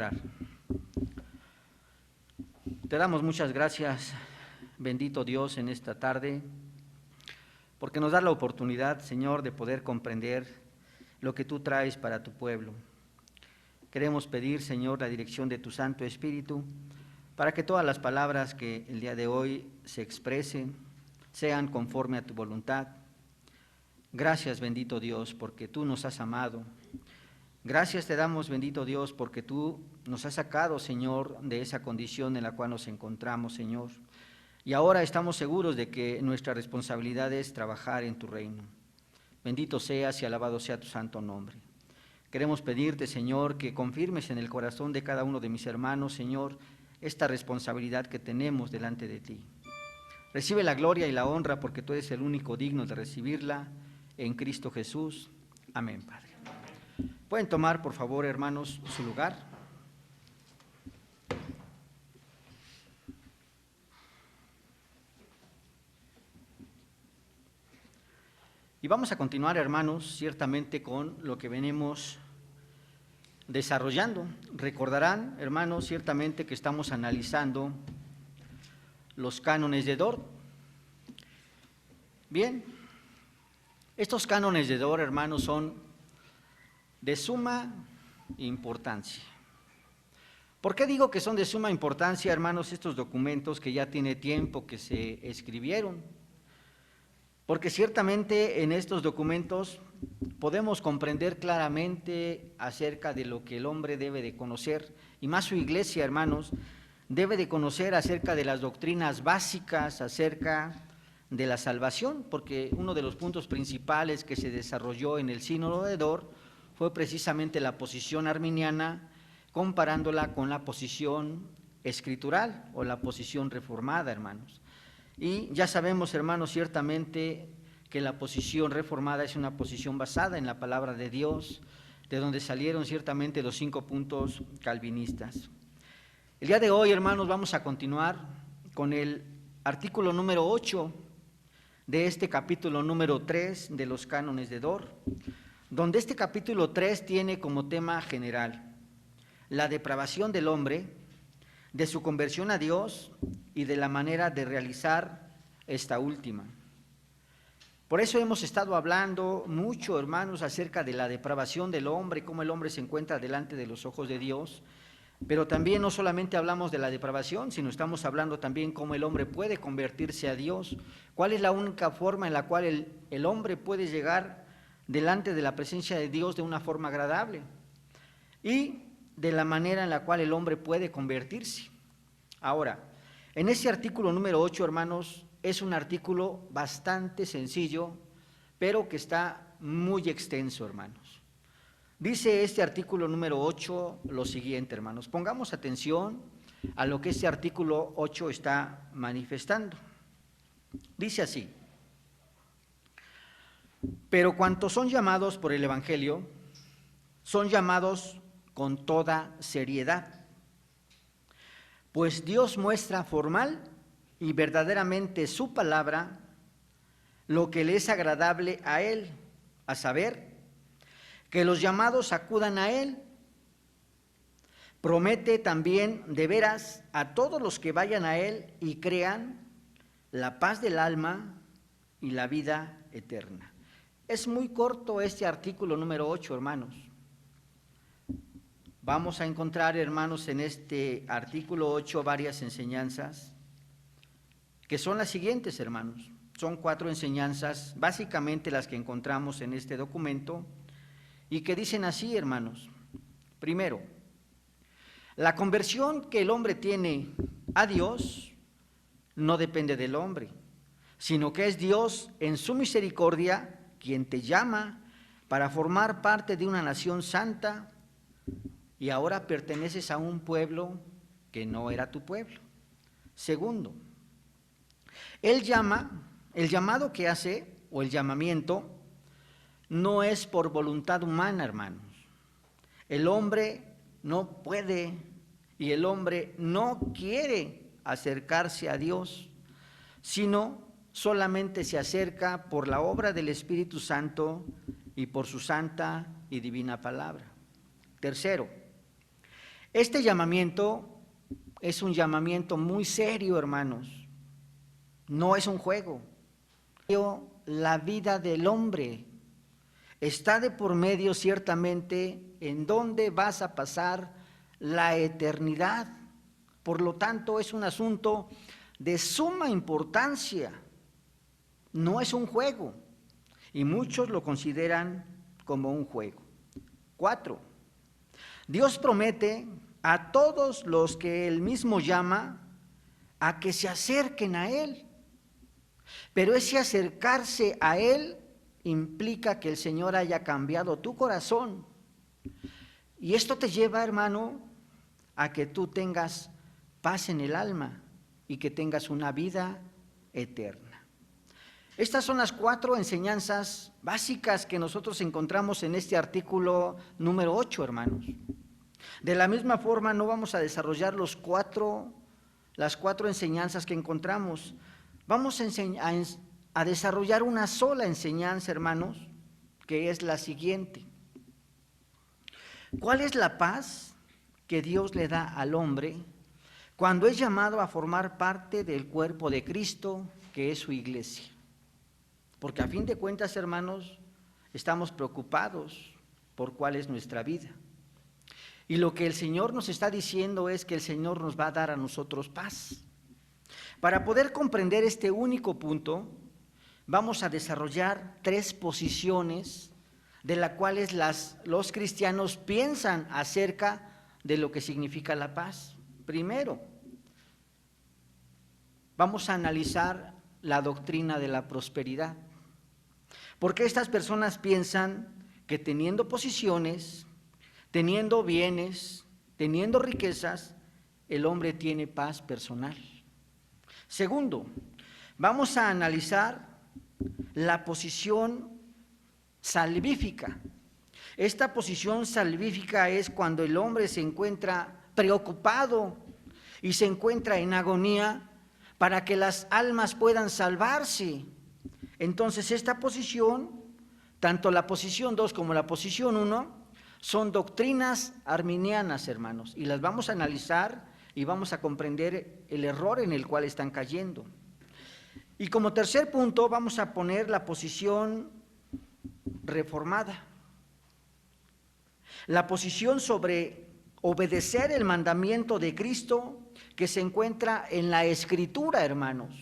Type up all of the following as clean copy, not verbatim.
orar. Te damos muchas gracias, bendito Dios, en esta tarde, porque nos da la oportunidad, Señor, de poder comprender lo que tú traes para tu pueblo. Queremos pedir, Señor, la dirección de tu Santo Espíritu, para que todas las palabras que el día de hoy se expresen sean conforme a tu voluntad. Gracias, bendito Dios, porque tú nos has amado. Gracias te damos, bendito Dios, porque tú nos has sacado, Señor, de esa condición en la cual nos encontramos, Señor. Y ahora estamos seguros de que nuestra responsabilidad es trabajar en tu reino. Bendito seas y alabado sea tu santo nombre. Queremos pedirte, Señor, que confirmes en el corazón de cada uno de mis hermanos, Señor, esta responsabilidad que tenemos delante de ti. Recibe la gloria y la honra porque tú eres el único digno de recibirla en Cristo Jesús. Amén, Padre. Pueden tomar, por favor, hermanos, su lugar. Y vamos a continuar, hermanos, ciertamente con lo que venimos desarrollando. Recordarán, hermanos, ciertamente que estamos analizando los cánones de Dort. Bien, estos cánones de Dort, hermanos, son de suma importancia. ¿Por qué digo que son de suma importancia, hermanos, estos documentos que ya tiene tiempo que se escribieron? Porque ciertamente en estos documentos podemos comprender claramente acerca de lo que el hombre debe de conocer, y más su iglesia, hermanos, debe de conocer acerca de las doctrinas básicas, acerca de la salvación, porque uno de los puntos principales que se desarrolló en el Sínodo de Dort fue precisamente la posición arminiana, comparándola con la posición escritural o la posición reformada, hermanos. Y ya sabemos, hermanos, ciertamente que la posición reformada es una posición basada en la palabra de Dios, de donde salieron ciertamente los 5 puntos calvinistas. El día de hoy, hermanos, vamos a continuar con el artículo número 8 de este capítulo número 3 de los cánones de Dort, donde este capítulo 3 tiene como tema general la depravación del hombre, de su conversión a Dios y de la manera de realizar esta última. Por eso hemos estado hablando mucho, hermanos, acerca de la depravación del hombre, cómo el hombre se encuentra delante de los ojos de Dios, pero también no solamente hablamos de la depravación, sino estamos hablando también cómo el hombre puede convertirse a Dios, cuál es la única forma en la cual el hombre puede llegar delante de la presencia de Dios de una forma agradable y de la manera en la cual el hombre puede convertirse. Ahora, en ese artículo número 8, hermanos, es un artículo bastante sencillo, pero que está muy extenso, hermanos. Dice este artículo número 8 lo siguiente, hermanos. Pongamos atención a lo que este artículo 8 está manifestando. Dice así: pero cuantos son llamados por el Evangelio, son llamados con toda seriedad, pues Dios muestra formal y verdaderamente su palabra, lo que le es agradable a Él, a saber, que los llamados acudan a Él. Promete también de veras a todos los que vayan a Él y crean la paz del alma y la vida eterna. Es muy corto este artículo número 8, hermanos. Vamos a encontrar, hermanos, en este artículo 8 varias enseñanzas, que son las siguientes, hermanos. Son 4 enseñanzas, básicamente las que encontramos en este documento, y que dicen así, hermanos. Primero, la conversión que el hombre tiene a Dios no depende del hombre, sino que es Dios en su misericordia quien te llama para formar parte de una nación santa, y ahora perteneces a un pueblo que no era tu pueblo. Segundo, el llamado que hace, o el llamamiento, no es por voluntad humana, hermanos. El hombre no puede y el hombre no quiere acercarse a Dios, sino solamente se acerca por la obra del Espíritu Santo y por su santa y divina palabra. Tercero, Este llamamiento es un llamamiento muy serio, hermanos. No es un juego. La vida del hombre está de por medio ciertamente en dónde vas a pasar la eternidad. Por lo tanto, es un asunto de suma importancia. No es un juego. Y muchos lo consideran como un juego. 4. Dios promete a todos los que Él mismo llama a que se acerquen a Él. Pero ese acercarse a Él implica que el Señor haya cambiado tu corazón. Y esto te lleva, hermano, a que tú tengas paz en el alma y que tengas una vida eterna. Estas son las 4 enseñanzas básicas que nosotros encontramos en este artículo número 8, hermanos. De la misma forma, no vamos a desarrollar las 4 enseñanzas que encontramos. Vamos a desarrollar una sola enseñanza, hermanos, que es la siguiente. ¿Cuál es la paz que Dios le da al hombre cuando es llamado a formar parte del cuerpo de Cristo, que es su iglesia? Porque a fin de cuentas, hermanos, estamos preocupados por cuál es nuestra vida. Y lo que el Señor nos está diciendo es que el Señor nos va a dar a nosotros paz. Para poder comprender este único punto, vamos a desarrollar 3 posiciones de las cuales los cristianos piensan acerca de lo que significa la paz. Primero, vamos a analizar la doctrina de la prosperidad. Porque estas personas piensan que teniendo posiciones, teniendo bienes, teniendo riquezas, el hombre tiene paz personal. Segundo, vamos a analizar la posición salvífica. Esta posición salvífica es cuando el hombre se encuentra preocupado y se encuentra en agonía para que las almas puedan salvarse. Entonces, esta posición, tanto la posición 2 como la posición 1, son doctrinas arminianas, hermanos, y las vamos a analizar y vamos a comprender el error en el cual están cayendo. Y como tercer punto vamos a poner la posición reformada, la posición sobre obedecer el mandamiento de Cristo que se encuentra en la Escritura, hermanos.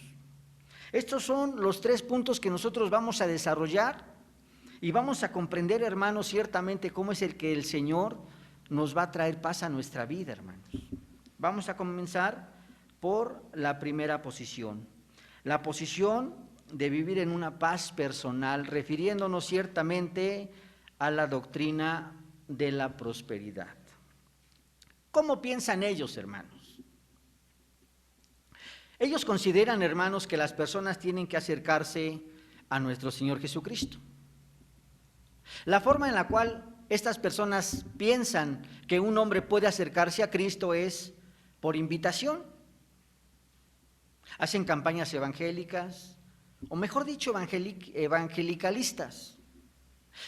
Estos son los 3 puntos que nosotros vamos a desarrollar y vamos a comprender, hermanos, ciertamente cómo es el que el Señor nos va a traer paz a nuestra vida, hermanos. Vamos a comenzar por la primera posición, la posición de vivir en una paz personal, refiriéndonos ciertamente a la doctrina de la prosperidad. ¿Cómo piensan ellos, hermanos? Ellos consideran, hermanos, que las personas tienen que acercarse a nuestro Señor Jesucristo. La forma en la cual estas personas piensan que un hombre puede acercarse a Cristo es por invitación. Hacen campañas evangélicas, o mejor dicho, evangelicalistas.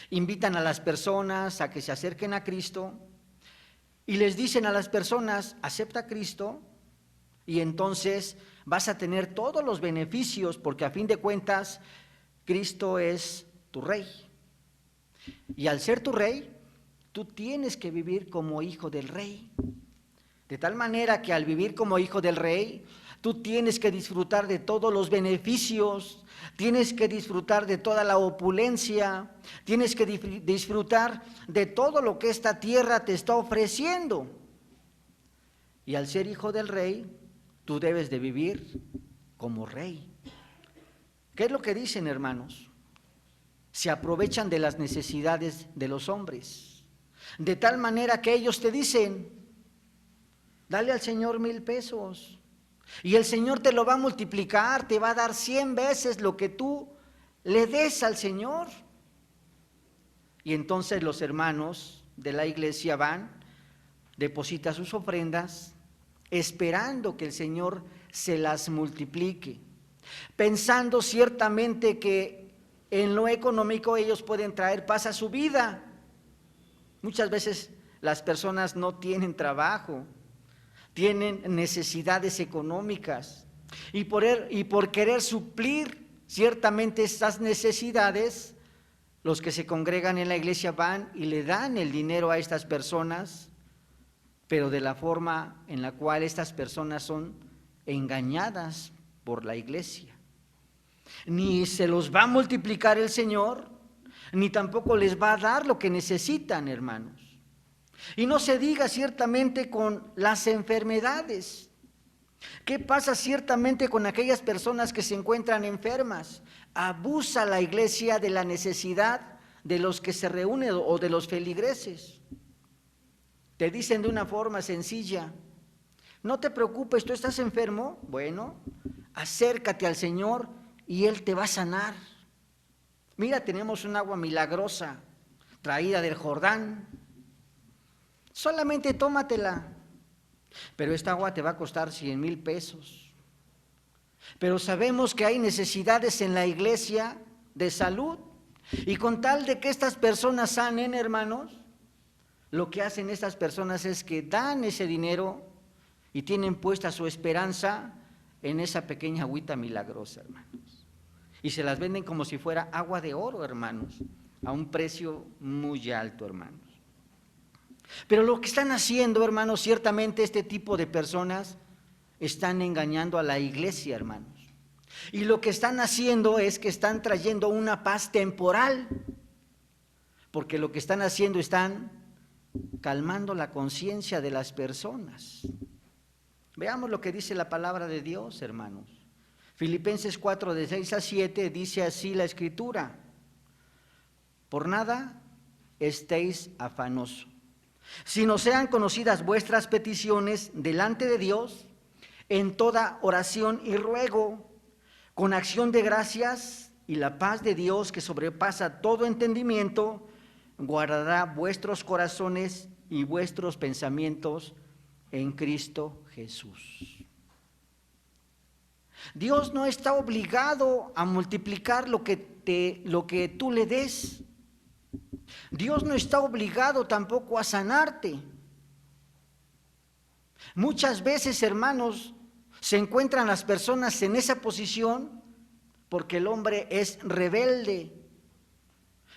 Invitan a las personas a que se acerquen a Cristo y les dicen a las personas, acepta a Cristo y entonces vas a tener todos los beneficios, porque a fin de cuentas Cristo es tu rey. Y al ser tu rey, tú tienes que vivir como hijo del rey. De tal manera que al vivir como hijo del rey, tú tienes que disfrutar de todos los beneficios, tienes que disfrutar de toda la opulencia, tienes que disfrutar de todo lo que esta tierra te está ofreciendo. Y al ser hijo del rey, tú debes de vivir como rey. ¿Qué es lo que dicen, hermanos? Se aprovechan de las necesidades de los hombres, de tal manera que ellos te dicen, dale al Señor 1,000 pesos y el Señor te lo va a multiplicar, te va a dar 100 veces lo que tú le des al Señor. Y entonces los hermanos de la iglesia van, depositan sus ofrendas, esperando que el Señor se las multiplique, pensando ciertamente que en lo económico ellos pueden traer paz a su vida. Muchas veces las personas no tienen trabajo, tienen necesidades económicas y por querer suplir ciertamente estas necesidades, los que se congregan en la iglesia van y le dan el dinero a estas personas, pero de la forma en la cual estas personas son engañadas por la iglesia. Ni se los va a multiplicar el Señor, ni tampoco les va a dar lo que necesitan, hermanos. Y no se diga ciertamente con las enfermedades. ¿Qué pasa ciertamente con aquellas personas que se encuentran enfermas? Abusa la iglesia de la necesidad de los que se reúnen o de los feligreses. Te dicen de una forma sencilla: no te preocupes, tú estás enfermo, bueno, acércate al Señor y Él te va a sanar. Mira, tenemos un agua milagrosa traída del Jordán, solamente tómatela, pero esta agua te va a costar 100,000 pesos. Pero sabemos que hay necesidades en la iglesia de salud, y con tal de que estas personas sanen, hermanos, lo que hacen estas personas es que dan ese dinero y tienen puesta su esperanza en esa pequeña agüita milagrosa, hermanos. Y se las venden como si fuera agua de oro, hermanos, a un precio muy alto, hermanos. Pero lo que están haciendo, hermanos, ciertamente este tipo de personas están engañando a la iglesia, hermanos. Y lo que están haciendo es que están trayendo una paz temporal, porque lo que están haciendo, están calmando la conciencia de las personas. Veamos lo que dice la palabra de Dios, hermanos. Filipenses 4, de 6 a 7, dice así la Escritura: por nada estéis afanosos, sino sean conocidas vuestras peticiones delante de Dios en toda oración y ruego, con acción de gracias, y la paz de Dios, que sobrepasa todo entendimiento, guardará vuestros corazones y vuestros pensamientos en Cristo Jesús. Dios no está obligado a multiplicar lo que tú le des. Dios no está obligado tampoco a sanarte. Muchas veces, hermanos, se encuentran las personas en esa posición porque el hombre es rebelde,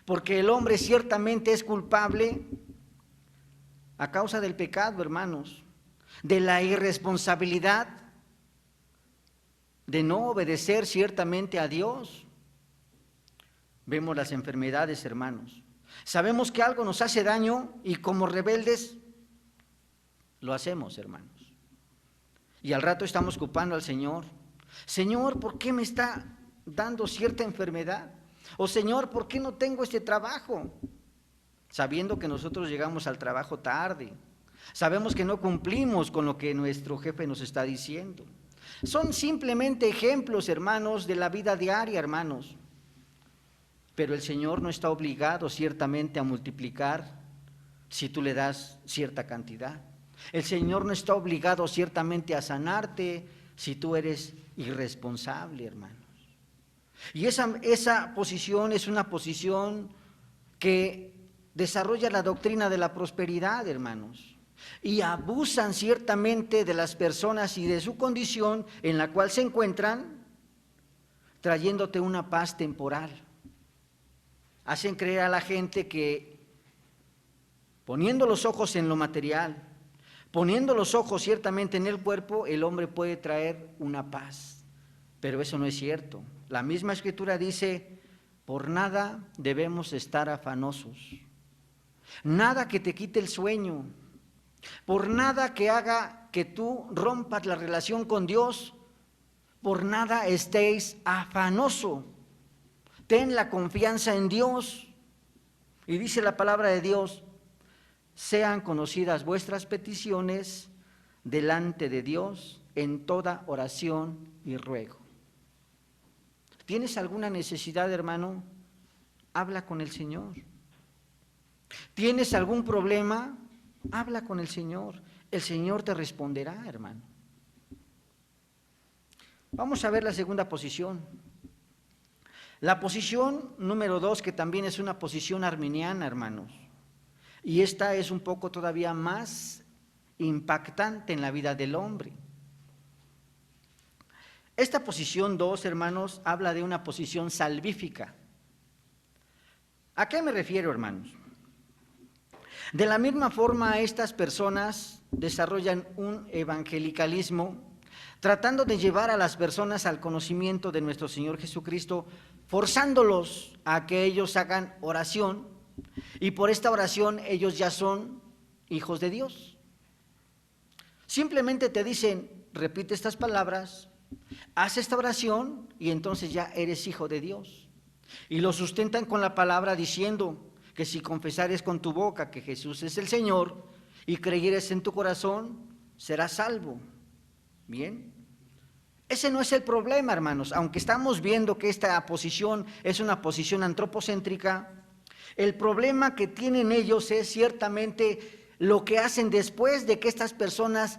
porque el hombre ciertamente es culpable a causa del pecado, hermanos, de la irresponsabilidad, de no obedecer ciertamente a Dios. Vemos las enfermedades, hermanos. Sabemos que algo nos hace daño y como rebeldes lo hacemos, hermanos. Y al rato estamos culpando al Señor. Señor, ¿por qué me está dando cierta enfermedad? O Señor, ¿por qué no tengo este trabajo? Sabiendo que nosotros llegamos al trabajo tarde. Sabemos que no cumplimos con lo que nuestro jefe nos está diciendo. Son simplemente ejemplos, hermanos, de la vida diaria, hermanos. Pero el Señor no está obligado ciertamente a multiplicar si tú le das cierta cantidad. El Señor no está obligado ciertamente a sanarte si tú eres irresponsable, hermanos. Y esa posición es una posición que desarrolla la doctrina de la prosperidad, hermanos. Y abusan ciertamente de las personas y de su condición en la cual se encuentran, trayéndote una paz temporal. Hacen creer a la gente que poniendo los ojos en lo material, poniendo los ojos ciertamente en el cuerpo, el hombre puede traer una paz. Pero eso no es cierto. La misma Escritura dice: por nada debemos estar afanosos. Nada que te quite el sueño. Por nada que haga que tú rompas la relación con Dios. Por nada estéis afanoso. Ten la confianza en Dios. Y dice la palabra de Dios: sean conocidas vuestras peticiones delante de Dios en toda oración y ruego. ¿Tienes alguna necesidad, hermano? Habla con el Señor. ¿Tienes algún problema? Habla con el Señor. El Señor te responderá, hermano. Vamos a ver la segunda posición. La posición número 2, que también es una posición arminiana, hermanos. Y esta es un poco todavía más impactante en la vida del hombre. Esta posición 2, hermanos, habla de una posición salvífica. ¿A qué me refiero, hermanos? De la misma forma, estas personas desarrollan un evangelicalismo tratando de llevar a las personas al conocimiento de nuestro Señor Jesucristo, forzándolos a que ellos hagan oración, y por esta oración ellos ya son hijos de Dios. Simplemente te dicen, repite estas palabras, haz esta oración y entonces ya eres hijo de Dios. Y lo sustentan con la palabra diciendo que si confesares con tu boca que Jesús es el Señor y creyeres en tu corazón, serás salvo. Bien, ese no es el problema, hermanos. Aunque estamos viendo que esta posición es una posición antropocéntrica, el problema que tienen ellos es ciertamente lo que hacen después de que estas personas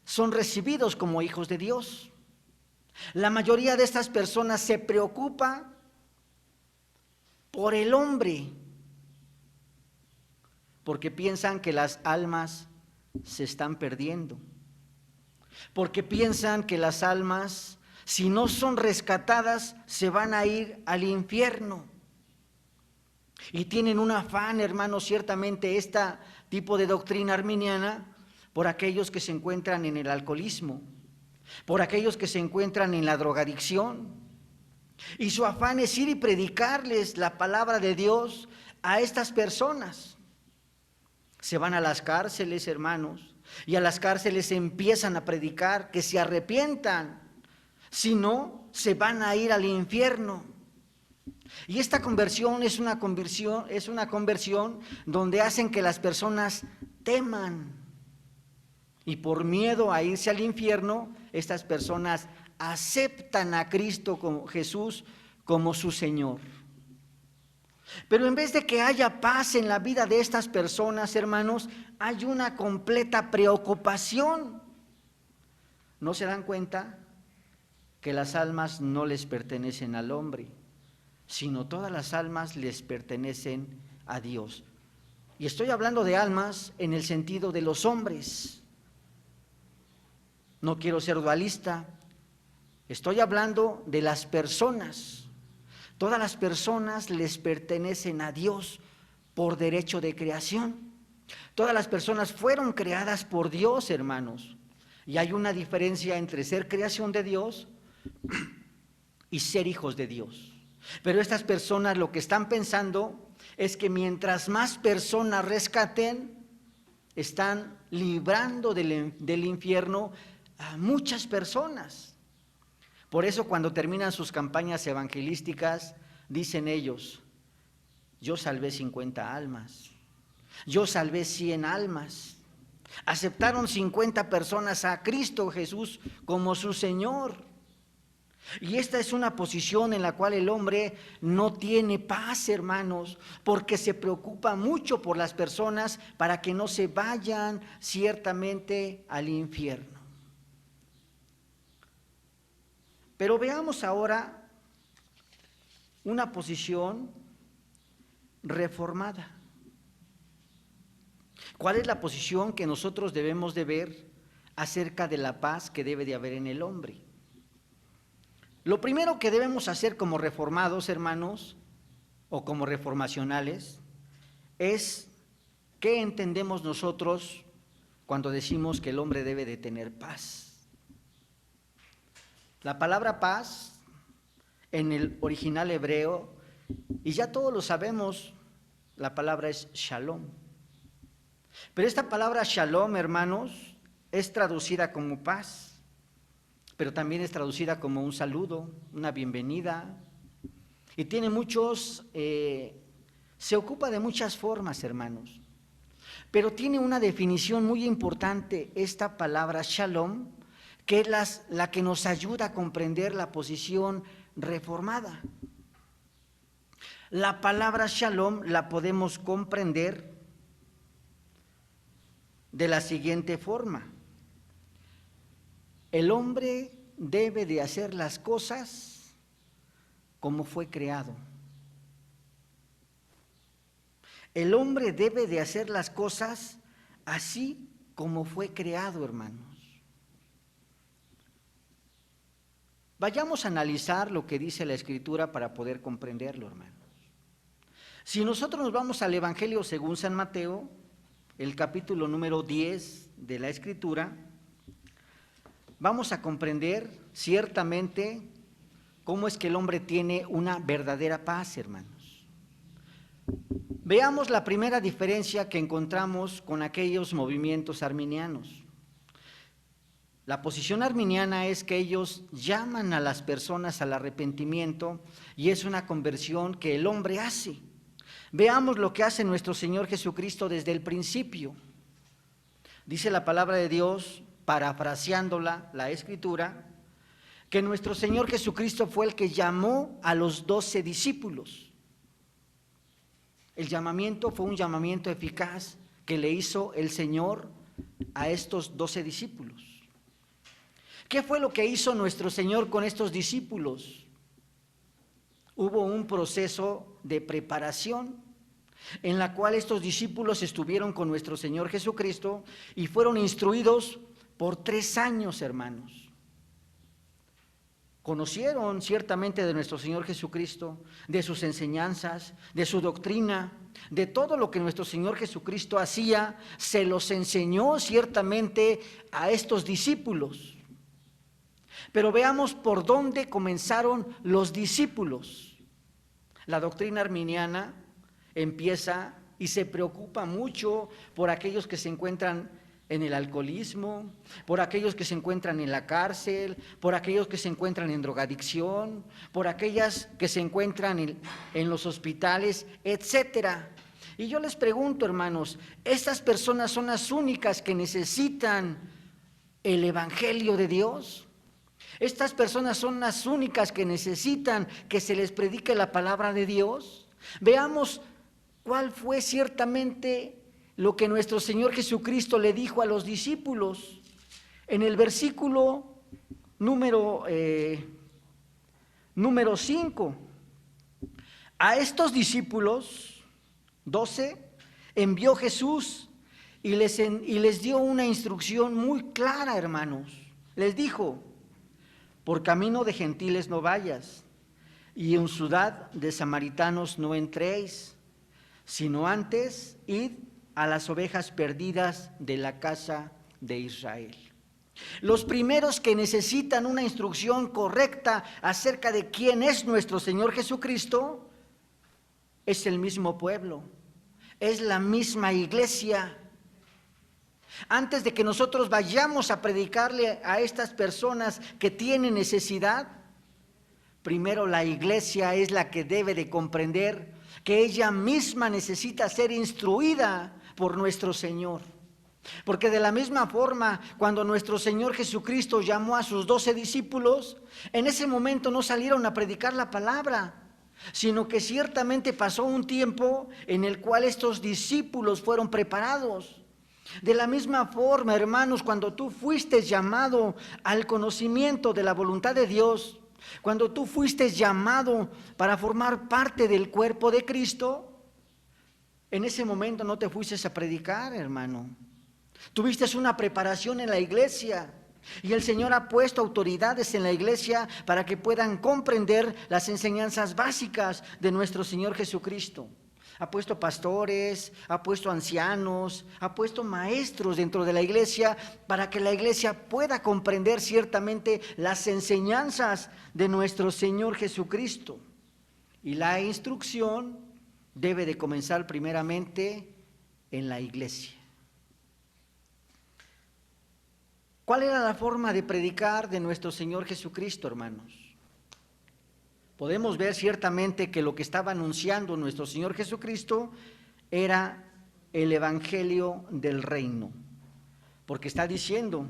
son recibidos como hijos de Dios. La mayoría de estas personas se preocupa por el hombre, porque piensan que las almas se están perdiendo, porque piensan que las almas, si no son rescatadas, se van a ir al infierno. Y tienen un afán, hermanos, ciertamente este tipo de doctrina arminiana, por aquellos que se encuentran en el alcoholismo, por aquellos que se encuentran en la drogadicción. Y su afán es ir y predicarles la palabra de Dios a estas personas. Se van a las cárceles, hermanos, y a las cárceles empiezan a predicar que se arrepientan, si no, se van a ir al infierno. Y esta conversión es una conversión donde hacen que las personas teman. Y por miedo a irse al infierno, estas personas aceptan a Cristo como Jesús como su Señor. Pero en vez de que haya paz en la vida de estas personas, hermanos, hay una completa preocupación. ¿No se dan cuenta que las almas no les pertenecen al hombre, sino todas las almas les pertenecen a Dios? Y estoy hablando de almas en el sentido de los hombres. No quiero ser dualista, estoy hablando de las personas. Todas las personas les pertenecen a Dios por derecho de creación. Todas las personas fueron creadas por Dios, hermanos. Y hay una diferencia entre ser creación de Dios y ser hijos de Dios. Pero estas personas lo que están pensando es que mientras más personas rescaten, están librando del infierno a muchas personas. Por eso cuando terminan sus campañas evangelísticas, dicen ellos, yo salvé 50 almas, yo salvé 100 almas. Aceptaron 50 personas a Cristo Jesús como su Señor. Y esta es una posición en la cual el hombre no tiene paz, hermanos, porque se preocupa mucho por las personas para que no se vayan ciertamente al infierno. Pero veamos ahora una posición reformada. ¿Cuál es la posición que nosotros debemos de ver acerca de la paz que debe de haber en el hombre? Lo primero que debemos hacer como reformados, hermanos, o como reformacionales, es ¿qué entendemos nosotros cuando decimos que el hombre debe de tener paz? La palabra paz en el original hebreo, y ya todos lo sabemos, la palabra es shalom. Pero esta palabra shalom, hermanos, es traducida como paz, pero también es traducida como un saludo, una bienvenida, y tiene se ocupa de muchas formas, hermanos. Pero tiene una definición muy importante esta palabra shalom, que es la que nos ayuda a comprender la posición reformada. La palabra shalom la podemos comprender de la siguiente forma: el hombre debe de hacer las cosas como fue creado. el hombre debe de hacer las cosas así como fue creado, hermanos. Vayamos a analizar lo que dice la Escritura para poder comprenderlo, hermanos. Si nosotros nos vamos al Evangelio según San Mateo, el capítulo número 10 de la Escritura, vamos a comprender ciertamente cómo es que el hombre tiene una verdadera paz, hermanos. Veamos la primera diferencia que encontramos con aquellos movimientos arminianos. La posición arminiana es que ellos llaman a las personas al arrepentimiento y es una conversión que el hombre hace. Veamos lo que hace nuestro Señor Jesucristo desde el principio. Dice la palabra de Dios, parafraseándola, la Escritura, que nuestro Señor Jesucristo fue el que llamó a los 12 discípulos. El llamamiento fue un llamamiento eficaz que le hizo el Señor a estos 12 discípulos. ¿Qué fue lo que hizo nuestro Señor con estos discípulos? Hubo un proceso de preparación en la cual estos discípulos estuvieron con nuestro Señor Jesucristo y fueron instruidos por 3 años, hermanos. Conocieron ciertamente de nuestro Señor Jesucristo, de sus enseñanzas, de su doctrina, de todo lo que nuestro Señor Jesucristo hacía, se los enseñó ciertamente a estos discípulos. Pero veamos por dónde comenzaron los discípulos. La doctrina arminiana empieza y se preocupa mucho por aquellos que se encuentran en el alcoholismo, por aquellos que se encuentran en la cárcel, por aquellos que se encuentran en drogadicción, por aquellas que se encuentran en los hospitales, etcétera. Y yo les pregunto, hermanos, ¿estas personas son las únicas que necesitan el Evangelio de Dios? ¿Estas personas son las únicas que necesitan que se les predique la palabra de Dios? Veamos cuál fue ciertamente lo que nuestro Señor Jesucristo le dijo a los discípulos. En el versículo número 5, a estos discípulos, 12, envió Jesús y les dio una instrucción muy clara, hermanos. Les dijo: por camino de gentiles no vayas, y en ciudad de samaritanos no entréis, sino antes id a las ovejas perdidas de la casa de Israel. Los primeros que necesitan una instrucción correcta acerca de quién es nuestro Señor Jesucristo es el mismo pueblo, es la misma iglesia. Antes de que nosotros vayamos a predicarle a estas personas que tienen necesidad, primero la iglesia es la que debe de comprender que ella misma necesita ser instruida por nuestro Señor. Porque de la misma forma, cuando nuestro Señor Jesucristo llamó a sus 12 discípulos, en ese momento no salieron a predicar la palabra, sino que ciertamente pasó un tiempo en el cual estos discípulos fueron preparados. De la misma forma, hermanos, cuando tú fuiste llamado al conocimiento de la voluntad de Dios, cuando tú fuiste llamado para formar parte del cuerpo de Cristo, en ese momento no te fuiste a predicar, hermano. Tuviste una preparación en la iglesia y el Señor ha puesto autoridades en la iglesia para que puedan comprender las enseñanzas básicas de nuestro Señor Jesucristo. Ha puesto pastores, ha puesto ancianos, ha puesto maestros dentro de la iglesia para que la iglesia pueda comprender ciertamente las enseñanzas de nuestro Señor Jesucristo. Y la instrucción debe de comenzar primeramente en la iglesia. ¿Cuál era la forma de predicar de nuestro Señor Jesucristo, hermanos? Podemos ver ciertamente que lo que estaba anunciando nuestro Señor Jesucristo era el evangelio del reino, porque está diciendo,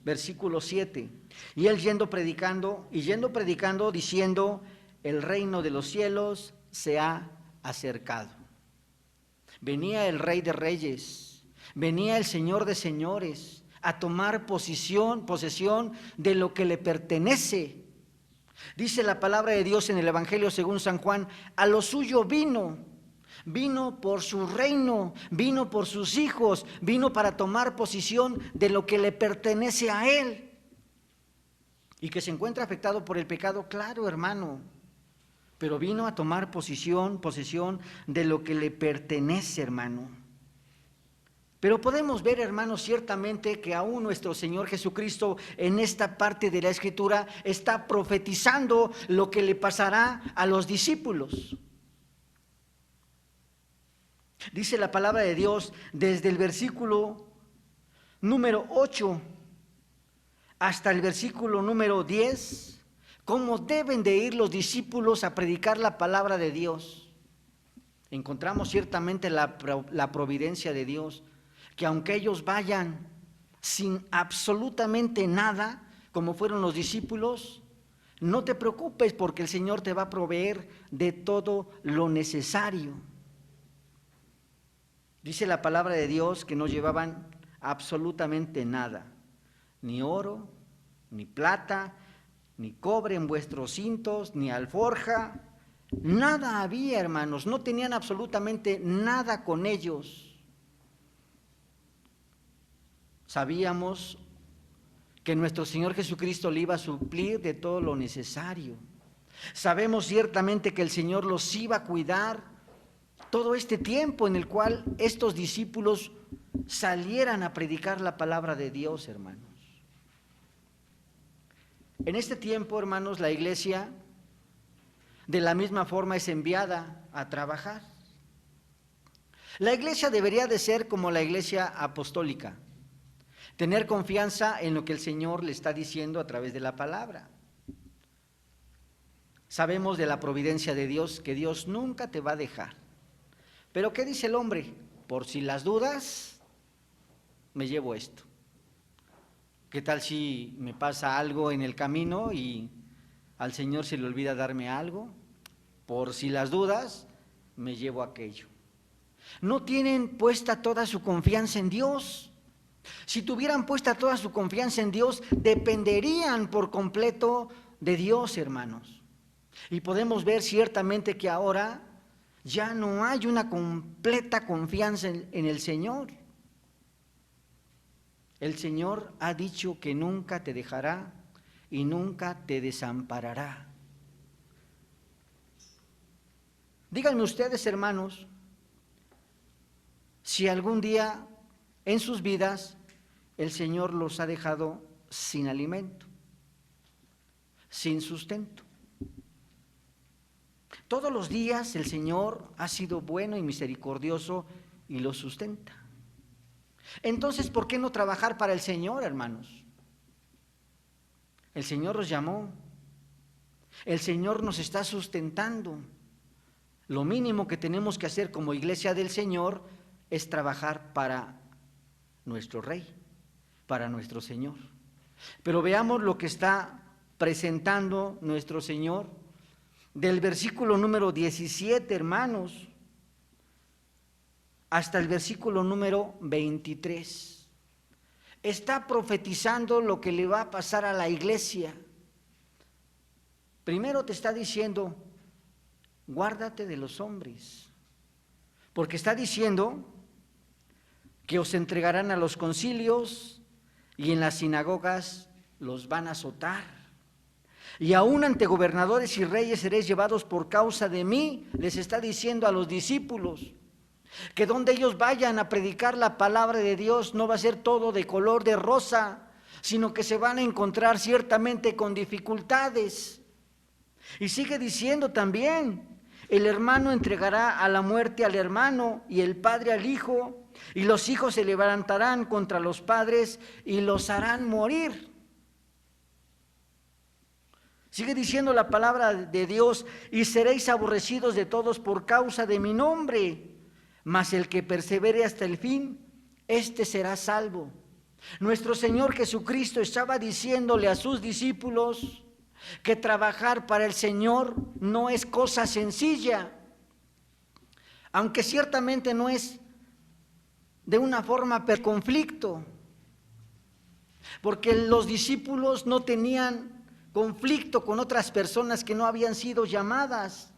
versículo 7, y él yendo predicando diciendo: el reino de los cielos se ha acercado. Venía el Rey de Reyes, venía el Señor de Señores a tomar posesión de lo que le pertenece. Dice la palabra de Dios en el Evangelio según San Juan: a lo suyo vino, vino por su reino, vino por sus hijos, vino para tomar posesión de lo que le pertenece a Él. Y que se encuentra afectado por el pecado, claro, hermano, pero vino a tomar posesión de lo que le pertenece, hermano. Pero podemos ver, hermanos, ciertamente que aún nuestro Señor Jesucristo en esta parte de la Escritura está profetizando lo que le pasará a los discípulos. Dice la palabra de Dios desde el versículo número 8 hasta el versículo número 10, cómo deben de ir los discípulos a predicar la palabra de Dios. Encontramos ciertamente la providencia de Dios, que aunque ellos vayan sin absolutamente nada, como fueron los discípulos, no te preocupes porque el Señor te va a proveer de todo lo necesario. Dice la palabra de Dios que no llevaban absolutamente nada, ni oro, ni plata, ni cobre en vuestros cintos, ni alforja, nada había, hermanos, no tenían absolutamente nada con ellos. Sabíamos que nuestro Señor Jesucristo le iba a suplir de todo lo necesario. Sabemos ciertamente que el Señor los iba a cuidar todo este tiempo en el cual estos discípulos salieran a predicar la palabra de Dios, hermanos. En este tiempo, hermanos, la iglesia de la misma forma es enviada a trabajar. La iglesia debería de ser como la iglesia apostólica, tener confianza en lo que el Señor le está diciendo a través de la palabra. Sabemos de la providencia de Dios, que Dios nunca te va a dejar. Pero ¿qué dice el hombre? Por si las dudas, me llevo esto. ¿Qué tal si me pasa algo en el camino y al Señor se le olvida darme algo? Por si las dudas, me llevo aquello. No tienen puesta toda su confianza en Dios. Si tuvieran puesta toda su confianza en Dios, dependerían por completo de Dios, hermanos. Y podemos ver ciertamente que ahora ya no hay una completa confianza en el Señor. El Señor ha dicho que nunca te dejará y nunca te desamparará. Díganme ustedes, hermanos, si algún día en sus vidas el Señor los ha dejado sin alimento, sin sustento. Todos los días el Señor ha sido bueno y misericordioso y los sustenta. Entonces, ¿por qué no trabajar para el Señor, hermanos? El Señor los llamó, el Señor nos está sustentando. Lo mínimo que tenemos que hacer como iglesia del Señor es trabajar para nuestro Rey, para nuestro Señor. Pero veamos lo que está presentando nuestro Señor del versículo número 17, hermanos, hasta el versículo número 23. Está profetizando lo que le va a pasar a la iglesia. Primero te está diciendo, guárdate de los hombres, porque está diciendo que os entregarán a los concilios y en las sinagogas los van a azotar. Y aún ante gobernadores y reyes seréis llevados por causa de mí, les está diciendo a los discípulos, que donde ellos vayan a predicar la palabra de Dios no va a ser todo de color de rosa, sino que se van a encontrar ciertamente con dificultades. Y sigue diciendo también, el hermano entregará a la muerte al hermano y el padre al hijo, y los hijos se levantarán contra los padres y los harán morir. Sigue diciendo la palabra de Dios, y seréis aborrecidos de todos por causa de mi nombre, mas el que persevere hasta el fin, éste será salvo. Nuestro Señor Jesucristo estaba diciéndole a sus discípulos que trabajar para el Señor no es cosa sencilla, aunque ciertamente no es de una forma per conflicto, porque los discípulos no tenían conflicto con otras personas que no habían sido llamadas.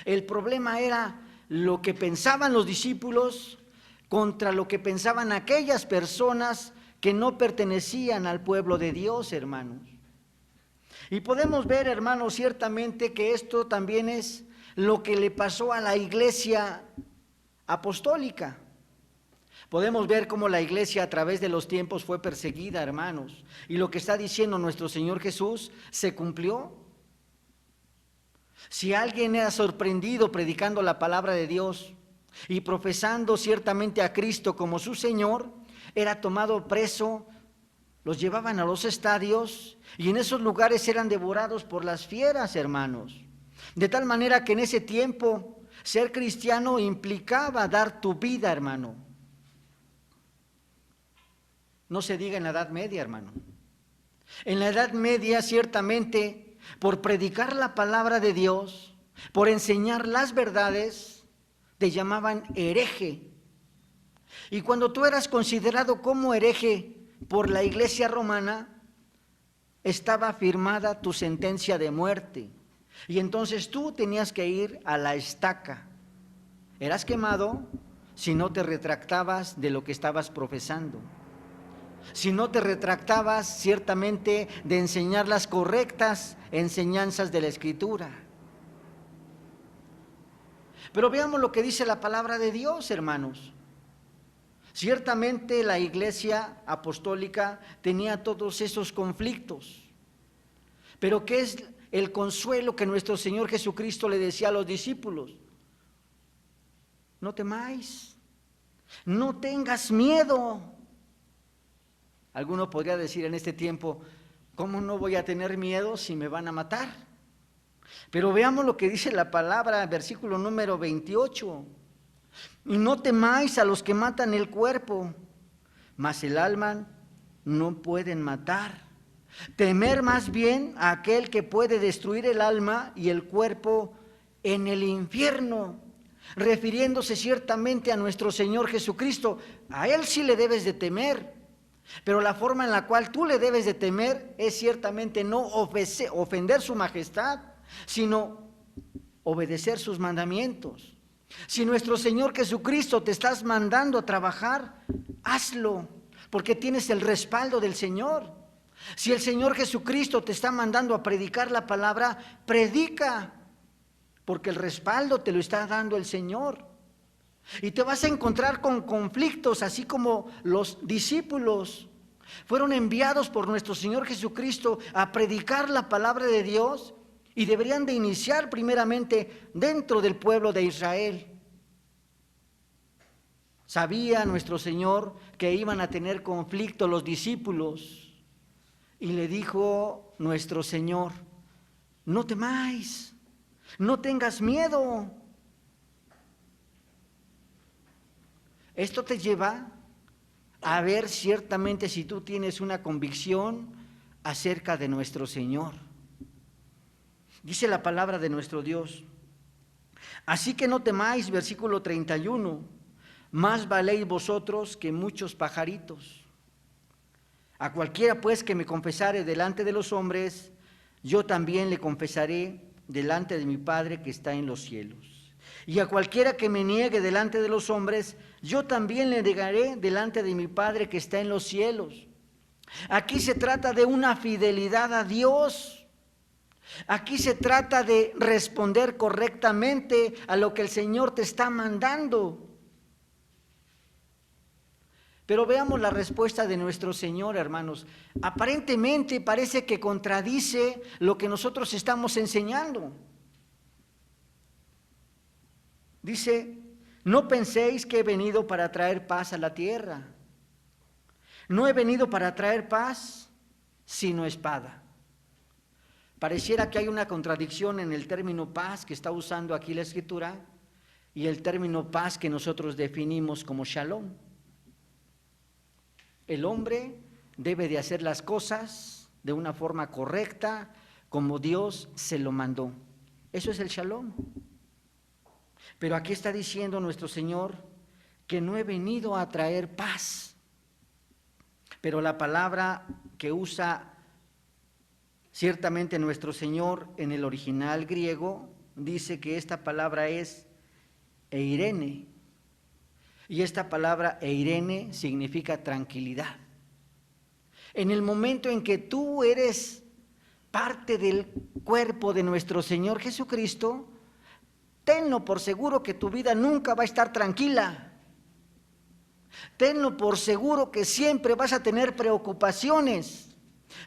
El problema era lo que pensaban los discípulos contra lo que pensaban aquellas personas que no pertenecían al pueblo de Dios, hermanos. Y podemos ver, hermanos, ciertamente que esto también es lo que le pasó a la iglesia apostólica. Podemos ver cómo la iglesia a través de los tiempos fue perseguida, hermanos. Y lo que está diciendo nuestro Señor Jesús se cumplió. Si alguien era sorprendido predicando la palabra de Dios y profesando ciertamente a Cristo como su Señor, era tomado preso, los llevaban a los estadios y en esos lugares eran devorados por las fieras, hermanos. De tal manera que en ese tiempo ser cristiano implicaba dar tu vida, hermano. No se diga en la Edad Media, hermano. En la Edad Media, ciertamente, por predicar la palabra de Dios, por enseñar las verdades, te llamaban hereje. Y cuando tú eras considerado como hereje por la Iglesia romana, estaba firmada tu sentencia de muerte. Y entonces tú tenías que ir a la estaca. Eras quemado si no te retractabas de lo que estabas profesando. Si no te retractabas ciertamente de enseñar las correctas enseñanzas de la Escritura. Pero veamos lo que dice la palabra de Dios, hermanos. Ciertamente la iglesia apostólica tenía todos esos conflictos. Pero ¿qué es el consuelo que nuestro Señor Jesucristo le decía a los discípulos? No temáis, no tengas miedo. Alguno podría decir en este tiempo, ¿cómo no voy a tener miedo si me van a matar? Pero veamos lo que dice la palabra, versículo número 28. Y no temáis a los que matan el cuerpo, mas el alma no pueden matar. Temer más bien a aquel que puede destruir el alma y el cuerpo en el infierno, refiriéndose ciertamente a nuestro Señor Jesucristo. A Él sí le debes de temer. Pero la forma en la cual tú le debes de temer es ciertamente no ofender su majestad, sino obedecer sus mandamientos. Si nuestro Señor Jesucristo te estás mandando a trabajar, hazlo, porque tienes el respaldo del Señor. Si el Señor Jesucristo te está mandando a predicar la palabra, predica, porque el respaldo te lo está dando el Señor. Y te vas a encontrar con conflictos, así como los discípulos fueron enviados por nuestro Señor Jesucristo a predicar la palabra de Dios y deberían de iniciar primeramente dentro del pueblo de Israel. Sabía nuestro Señor que iban a tener conflicto los discípulos y le dijo nuestro Señor, no temáis, no tengas miedo. Esto te lleva a ver ciertamente si tú tienes una convicción acerca de nuestro Señor. Dice la palabra de nuestro Dios. Así que no temáis, versículo 31, más valéis vosotros que muchos pajaritos. A cualquiera pues que me confesare delante de los hombres, yo también le confesaré delante de mi Padre que está en los cielos. Y a cualquiera que me niegue delante de los hombres, yo también le negaré delante de mi Padre que está en los cielos. Aquí se trata de una fidelidad a Dios. Aquí se trata de responder correctamente a lo que el Señor te está mandando. Pero veamos la respuesta de nuestro Señor, hermanos. Aparentemente parece que contradice lo que nosotros estamos enseñando. Dice, no penséis que he venido para traer paz a la tierra. No he venido para traer paz, sino espada. Pareciera que hay una contradicción en el término paz que está usando aquí la Escritura y el término paz que nosotros definimos como shalom. El hombre debe de hacer las cosas de una forma correcta, como Dios se lo mandó. Eso es el shalom. Pero aquí está diciendo nuestro Señor que no he venido a traer paz. Pero la palabra que usa ciertamente nuestro Señor en el original griego dice que esta palabra es eirene. Y esta palabra eirene significa tranquilidad. En el momento en que tú eres parte del cuerpo de nuestro Señor Jesucristo, tenlo por seguro que tu vida nunca va a estar tranquila. Tenlo por seguro que siempre vas a tener preocupaciones.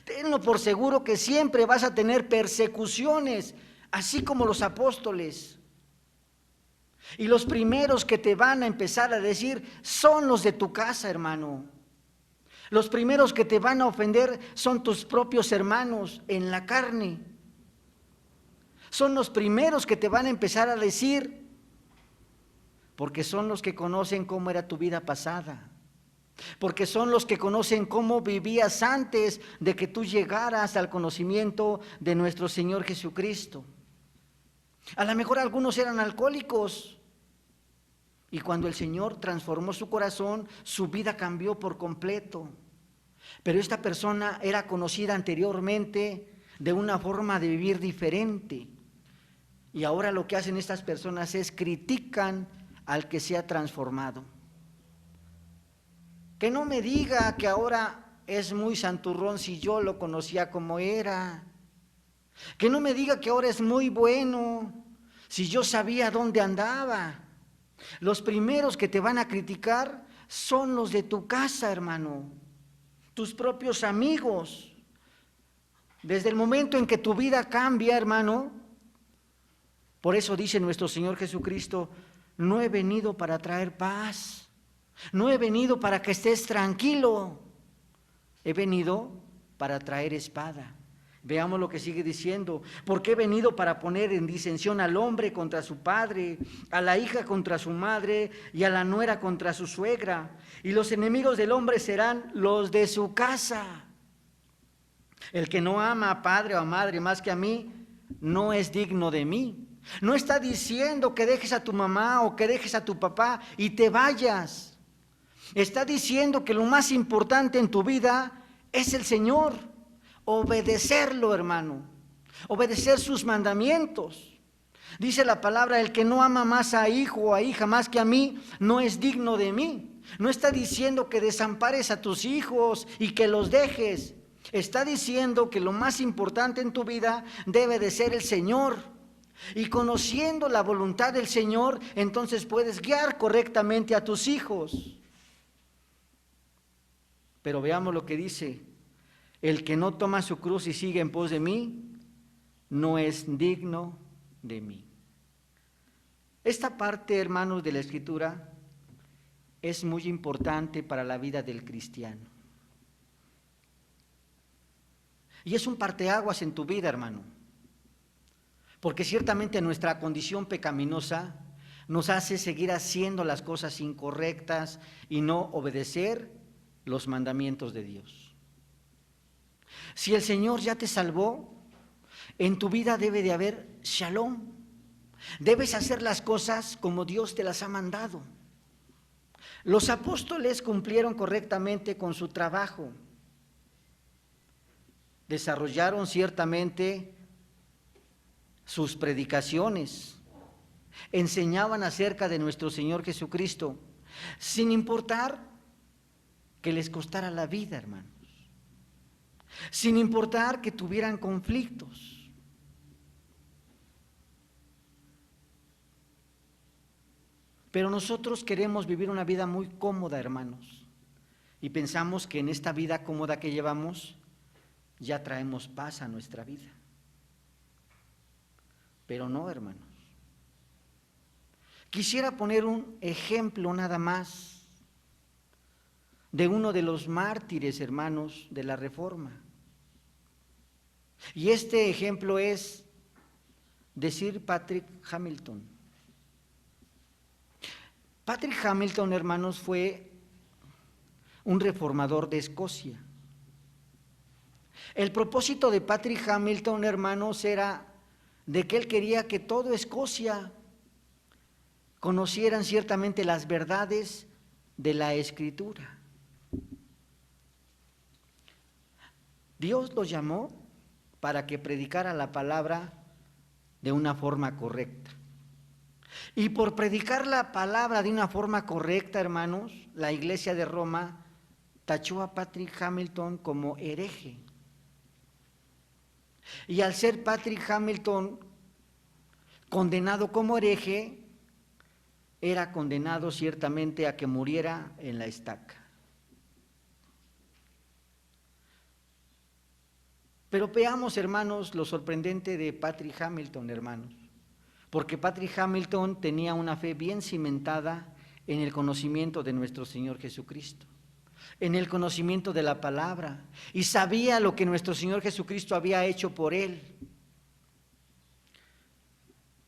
Tenlo por seguro que siempre vas a tener persecuciones, así como los apóstoles. Y los primeros que te van a empezar a decir son los de tu casa, hermano. Los primeros que te van a ofender son tus propios hermanos en la carne. Son los primeros que te van a empezar a decir, porque son los que conocen cómo era tu vida pasada. Porque son los que conocen cómo vivías antes de que tú llegaras al conocimiento de nuestro Señor Jesucristo. A lo mejor algunos eran alcohólicos. Y cuando el Señor transformó su corazón, su vida cambió por completo. Pero esta persona era conocida anteriormente de una forma de vivir diferente. Y ahora lo que hacen estas personas es critican al que se ha transformado. Que no me diga que ahora es muy santurrón si yo lo conocía como era. Que no me diga que ahora es muy bueno si yo sabía dónde andaba. Los primeros que te van a criticar son los de tu casa, hermano, tus propios amigos. Desde el momento en que tu vida cambia, hermano, por eso dice nuestro Señor Jesucristo, no he venido para traer paz, no he venido para que estés tranquilo, he venido para traer espada. Veamos lo que sigue diciendo, porque he venido para poner en disensión al hombre contra su padre, a la hija contra su madre y a la nuera contra su suegra, y los enemigos del hombre serán los de su casa. El que no ama a padre o a madre más que a mí, no es digno de mí. No está diciendo que dejes a tu mamá o que dejes a tu papá y te vayas. Está diciendo que lo más importante en tu vida es el Señor. Obedecerlo, hermano, obedecer sus mandamientos. Dice la palabra, el que no ama más a hijo o a hija más que a mí, no es digno de mí. No está diciendo que desampares a tus hijos y que los dejes. Está diciendo que lo más importante en tu vida debe de ser el Señor. Y conociendo la voluntad del Señor, entonces puedes guiar correctamente a tus hijos. Pero veamos lo que dice. El que no toma su cruz y sigue en pos de mí, no es digno de mí. Esta parte, hermanos, de la Escritura es muy importante para la vida del cristiano. Y es un parteaguas en tu vida, hermano. Porque ciertamente nuestra condición pecaminosa nos hace seguir haciendo las cosas incorrectas y no obedecer los mandamientos de Dios. Si el Señor ya te salvó, en tu vida debe de haber shalom. Debes hacer las cosas como Dios te las ha mandado. Los apóstoles cumplieron correctamente con su trabajo. Desarrollaron ciertamente sus predicaciones. Enseñaban acerca de nuestro Señor Jesucristo, sin importar que les costara la vida, hermanos. Sin importar que tuvieran conflictos. Pero nosotros queremos vivir una vida muy cómoda, hermanos, y pensamos que en esta vida cómoda que llevamos ya traemos paz a nuestra vida. Pero no, hermanos. Quisiera poner un ejemplo nada más de uno de los mártires, hermanos, de la Reforma. Y este ejemplo es de Sir Patrick Hamilton. Patrick Hamilton, hermanos, fue un reformador de Escocia. El propósito de Patrick Hamilton, hermanos, era de que él quería que toda Escocia conocieran ciertamente las verdades de la Escritura. Dios los llamó para que predicara la palabra de una forma correcta. Y por predicar la palabra de una forma correcta, hermanos, la Iglesia de Roma tachó a Patrick Hamilton como hereje. Y al ser Patrick Hamilton condenado como hereje, era condenado ciertamente a que muriera en la estaca. Pero veamos, hermanos, lo sorprendente de Patrick Hamilton, hermanos, porque Patrick Hamilton tenía una fe bien cimentada en el conocimiento de nuestro Señor Jesucristo, en el conocimiento de la palabra, y sabía lo que nuestro Señor Jesucristo había hecho por él.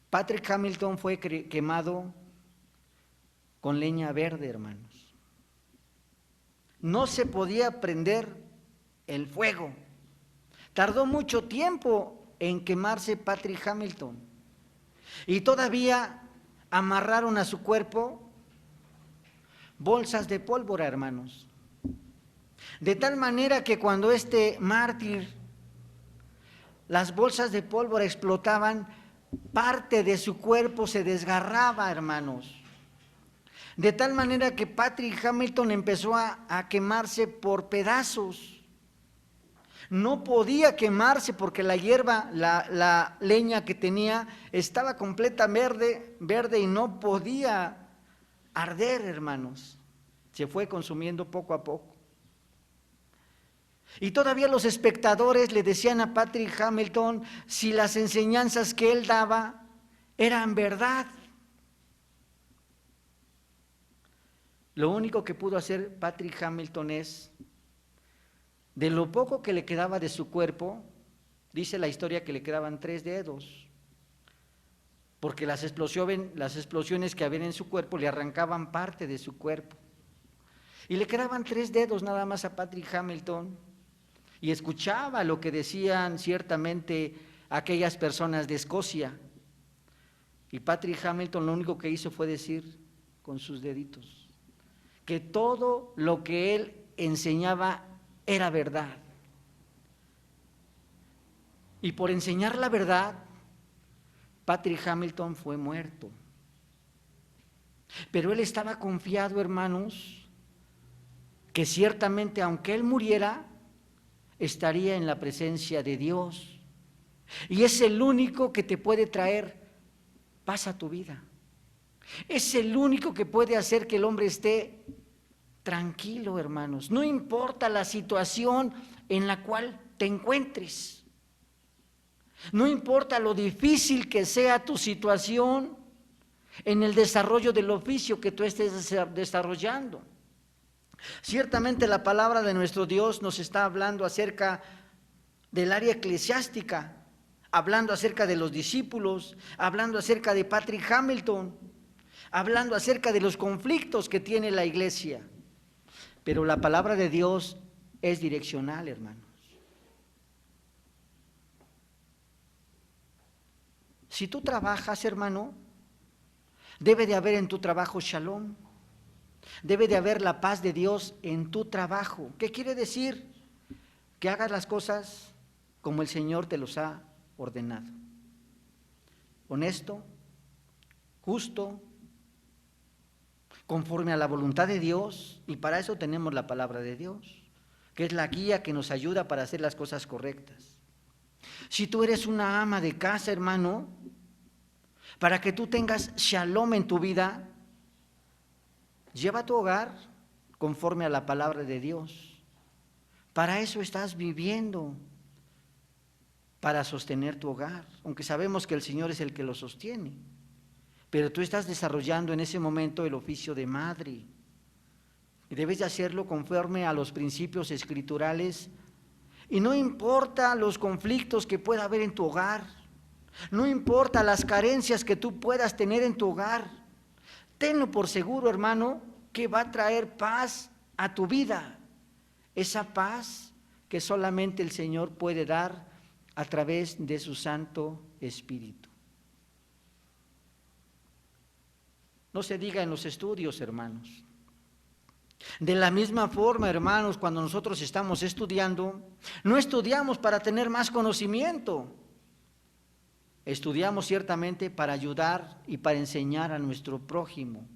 Patrick Hamilton fue quemado con leña verde, hermanos. No se podía prender el fuego. Tardó mucho tiempo en quemarse Patrick Hamilton. Y todavía amarraron a su cuerpo bolsas de pólvora, hermanos. De tal manera que cuando este mártir, las bolsas de pólvora explotaban, parte de su cuerpo se desgarraba, hermanos. De tal manera que Patrick Hamilton empezó a quemarse por pedazos. No podía quemarse porque la hierba, la leña que tenía estaba completamente verde y no podía arder, hermanos. Se fue consumiendo poco a poco. Y todavía los espectadores le decían a Patrick Hamilton si las enseñanzas que él daba eran verdad. Lo único que pudo hacer Patrick Hamilton es, de lo poco que le quedaba de su cuerpo, dice la historia que le quedaban 3 dedos, porque las explosiones que habían en su cuerpo le arrancaban parte de su cuerpo. Y le quedaban 3 dedos nada más a Patrick Hamilton, y escuchaba lo que decían ciertamente aquellas personas de Escocia. Y Patrick Hamilton lo único que hizo fue decir con sus deditos que todo lo que él enseñaba era verdad. Y por enseñar la verdad, Patrick Hamilton fue muerto. Pero él estaba confiado, hermanos, que ciertamente aunque él muriera, estaría en la presencia de Dios. Y es el único que te puede traer paz a tu vida. Es el único que puede hacer que el hombre esté tranquilo, hermanos. No importa la situación en la cual te encuentres. No importa lo difícil que sea tu situación en el desarrollo del oficio que tú estés desarrollando. Ciertamente la palabra de nuestro Dios nos está hablando acerca del área eclesiástica, hablando acerca de los discípulos, hablando acerca de Patrick Hamilton, hablando acerca de los conflictos que tiene la iglesia. Pero la palabra de Dios es direccional, hermanos. Si tú trabajas, hermano, debe de haber en tu trabajo shalom. Debe de haber la paz de Dios en tu trabajo. ¿Qué quiere decir? Que hagas las cosas como el Señor te los ha ordenado. Honesto, justo, conforme a la voluntad de Dios, y para eso tenemos la palabra de Dios, que es la guía que nos ayuda para hacer las cosas correctas. Si tú eres una ama de casa, hermano, para que tú tengas shalom en tu vida, lleva tu hogar conforme a la palabra de Dios. Para eso estás viviendo, para sostener tu hogar, aunque sabemos que el Señor es el que lo sostiene. Pero tú estás desarrollando en ese momento el oficio de madre. Y debes de hacerlo conforme a los principios escriturales. Y no importa los conflictos que pueda haber en tu hogar. No importa las carencias que tú puedas tener en tu hogar. Tenlo por seguro, hermano, que va a traer paz a tu vida. Esa paz que solamente el Señor puede dar a través de su Santo Espíritu. No se diga en los estudios, hermanos. De la misma forma, hermanos, cuando nosotros estamos estudiando, no estudiamos para tener más conocimiento. Estudiamos ciertamente para ayudar y para enseñar a nuestro prójimo.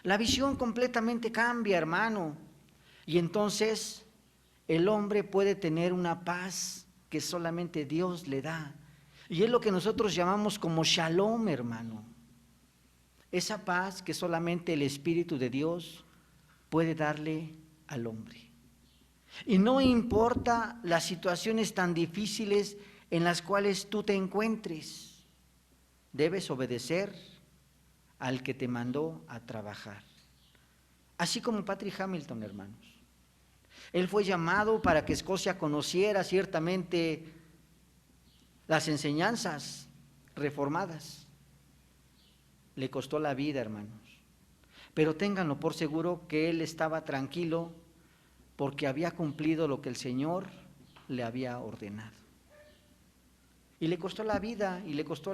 La visión completamente cambia, hermano, y entonces el hombre puede tener una paz que solamente Dios le da. Y es lo que nosotros llamamos como shalom, hermano. Esa paz que solamente el Espíritu de Dios puede darle al hombre. Y no importa las situaciones tan difíciles en las cuales tú te encuentres, debes obedecer al que te mandó a trabajar. Así como Patrick Hamilton, hermanos. Él fue llamado para que Escocia conociera ciertamente las enseñanzas reformadas. Le costó la vida, hermanos. Pero ténganlo por seguro que él estaba tranquilo porque había cumplido lo que el Señor le había ordenado. Y le costó la vida y le costó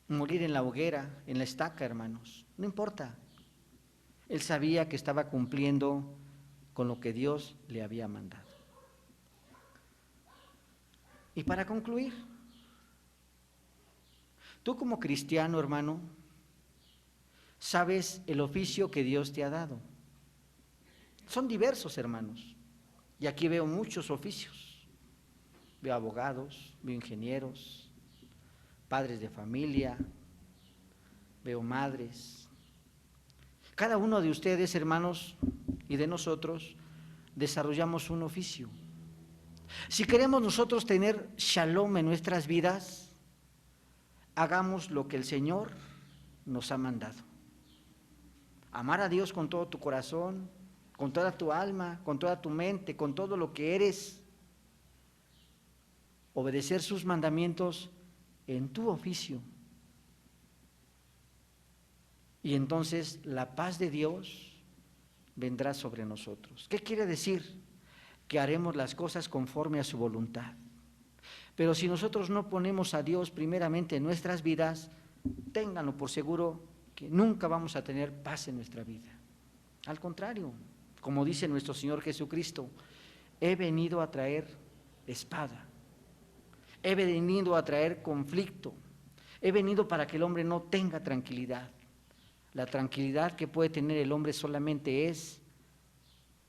morir en la hoguera, en la estaca, hermanos. No importa. Él sabía que estaba cumpliendo con lo que Dios le había mandado. Y para concluir, tú como cristiano, hermano, sabes el oficio que Dios te ha dado. Son diversos, hermanos, y aquí veo muchos oficios. Veo abogados, veo ingenieros, padres de familia, veo madres. Cada uno de ustedes, hermanos, y de nosotros, desarrollamos un oficio. Si queremos nosotros tener shalom en nuestras vidas, hagamos lo que el Señor nos ha mandado. Amar a Dios con todo tu corazón, con toda tu alma, con toda tu mente, con todo lo que eres. Obedecer sus mandamientos en tu oficio. Y entonces la paz de Dios vendrá sobre nosotros. ¿Qué quiere decir? Que haremos las cosas conforme a su voluntad. Pero si nosotros no ponemos a Dios primeramente en nuestras vidas, ténganlo por seguro que nunca vamos a tener paz en nuestra vida. Al contrario, como dice nuestro Señor Jesucristo, he venido a traer espada, he venido a traer conflicto, he venido para que el hombre no tenga tranquilidad. La tranquilidad que puede tener el hombre solamente es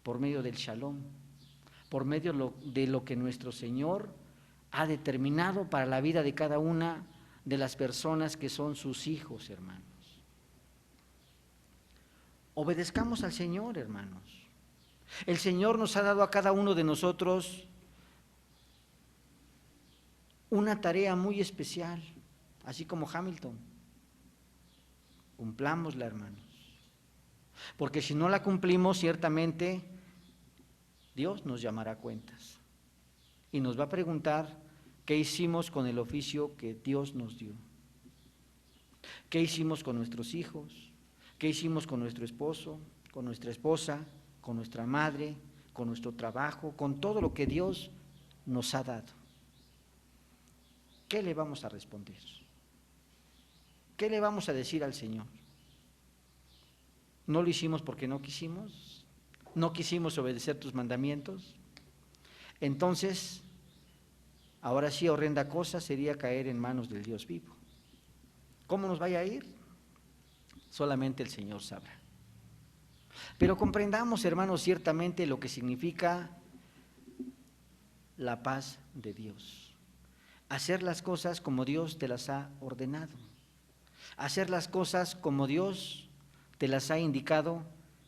por medio del shalom, por medio de lo que nuestro Señor ha determinado para la vida de cada una de las personas que son sus hijos, hermanos. Obedezcamos al Señor, hermanos. El Señor nos ha dado a cada uno de nosotros una tarea muy especial, así como Hamilton. Cumplámosla, hermanos. Porque si no la cumplimos, ciertamente Dios nos llamará a cuentas y nos va a preguntar qué hicimos con el oficio que Dios nos dio. ¿Qué hicimos con nuestros hijos? ¿Qué hicimos con nuestro esposo, con nuestra esposa, con nuestra madre, con nuestro trabajo, con todo lo que Dios nos ha dado? ¿Qué le vamos a responder? ¿Qué le vamos a decir al Señor? ¿No lo hicimos porque no quisimos? ¿No quisimos obedecer tus mandamientos? Entonces, ahora sí, horrenda cosa sería caer en manos del Dios vivo. ¿Cómo nos vaya a ir? Solamente el Señor sabrá. Pero comprendamos, hermanos, ciertamente lo que significa la paz de Dios. Hacer las cosas como Dios te las ha ordenado. Hacer las cosas como Dios te las ha indicado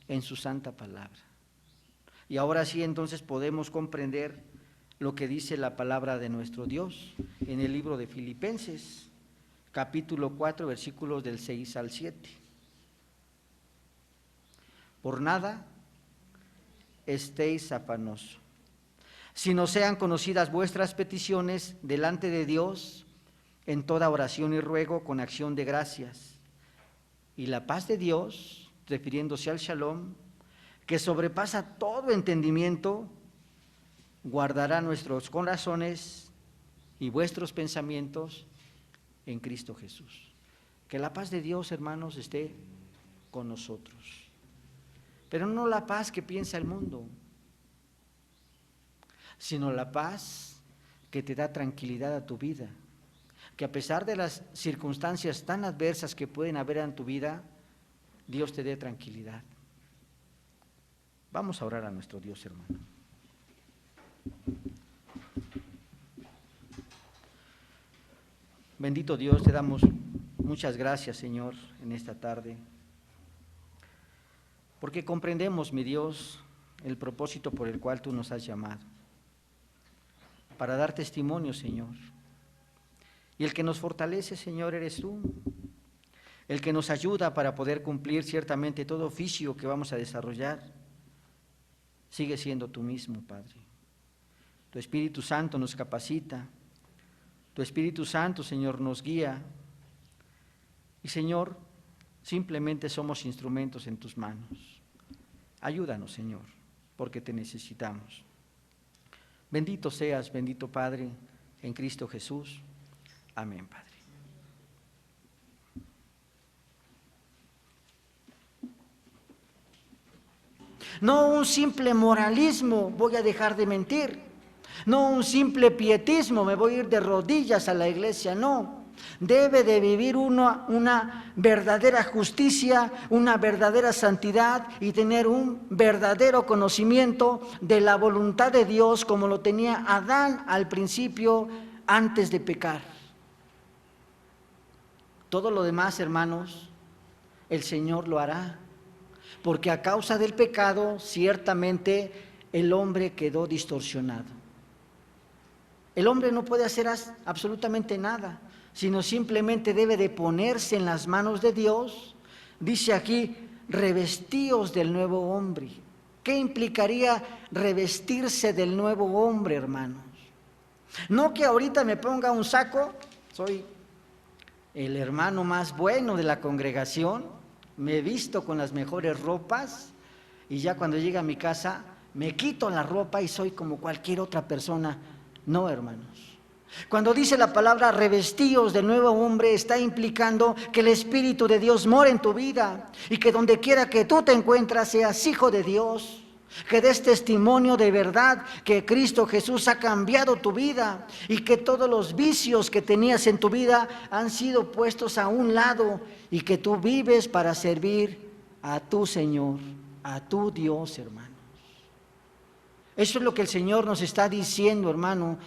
en su santa palabra. Y ahora sí, entonces podemos comprender lo que dice la palabra de nuestro Dios en el libro de Filipenses, capítulo 4, versículos del 6 al 7. Por nada estéis afanosos, sino sean conocidas vuestras peticiones delante de Dios en toda oración y ruego con acción de gracias. Y la paz de Dios, refiriéndose al shalom, que sobrepasa todo entendimiento, guardará nuestros corazones y vuestros pensamientos en Cristo Jesús. Que la paz de Dios, hermanos, esté con nosotros. Pero no la paz que piensa el mundo, sino la paz que te da tranquilidad a tu vida, que a pesar de las circunstancias tan adversas que pueden haber en tu vida, Dios te dé tranquilidad. Vamos a orar a nuestro Dios, hermano. Bendito Dios, te damos muchas gracias, Señor, en esta tarde, porque comprendemos, mi Dios, el propósito por el cual tú nos has llamado, para dar testimonio, Señor. Y el que nos fortalece, Señor, eres tú. El que nos ayuda para poder cumplir ciertamente todo oficio que vamos a desarrollar, sigue siendo tú mismo, Padre. Tu Espíritu Santo nos capacita. Tu Espíritu Santo, Señor, nos guía. Y, Señor, simplemente somos instrumentos en tus manos. Ayúdanos, Señor, porque te necesitamos. Bendito seas, bendito Padre, en Cristo Jesús. Amén, Padre. No un simple moralismo, voy a dejar de mentir. No un simple pietismo, me voy a ir de rodillas a la iglesia, no. Debe de vivir uno una verdadera justicia, una verdadera santidad y tener un verdadero conocimiento de la voluntad de Dios como lo tenía Adán al principio antes de pecar. Todo lo demás, hermanos, el Señor lo hará, porque a causa del pecado ciertamente el hombre quedó distorsionado. El hombre no puede hacer absolutamente nada, sino simplemente debe de ponerse en las manos de Dios. Dice aquí, revestíos del nuevo hombre. ¿Qué implicaría revestirse del nuevo hombre, hermanos? No que ahorita me ponga un saco, soy el hermano más bueno de la congregación, me he visto con las mejores ropas y ya cuando llega a mi casa me quito la ropa y soy como cualquier otra persona. No, hermanos. Cuando dice la palabra revestíos del nuevo hombre, está implicando que el Espíritu de Dios mora en tu vida y que donde quiera que tú te encuentras seas hijo de Dios, que des testimonio de verdad que Cristo Jesús ha cambiado tu vida y que todos los vicios que tenías en tu vida han sido puestos a un lado y que tú vives para servir a tu Señor, a tu Dios, hermano. Eso es lo que el Señor nos está diciendo, hermano,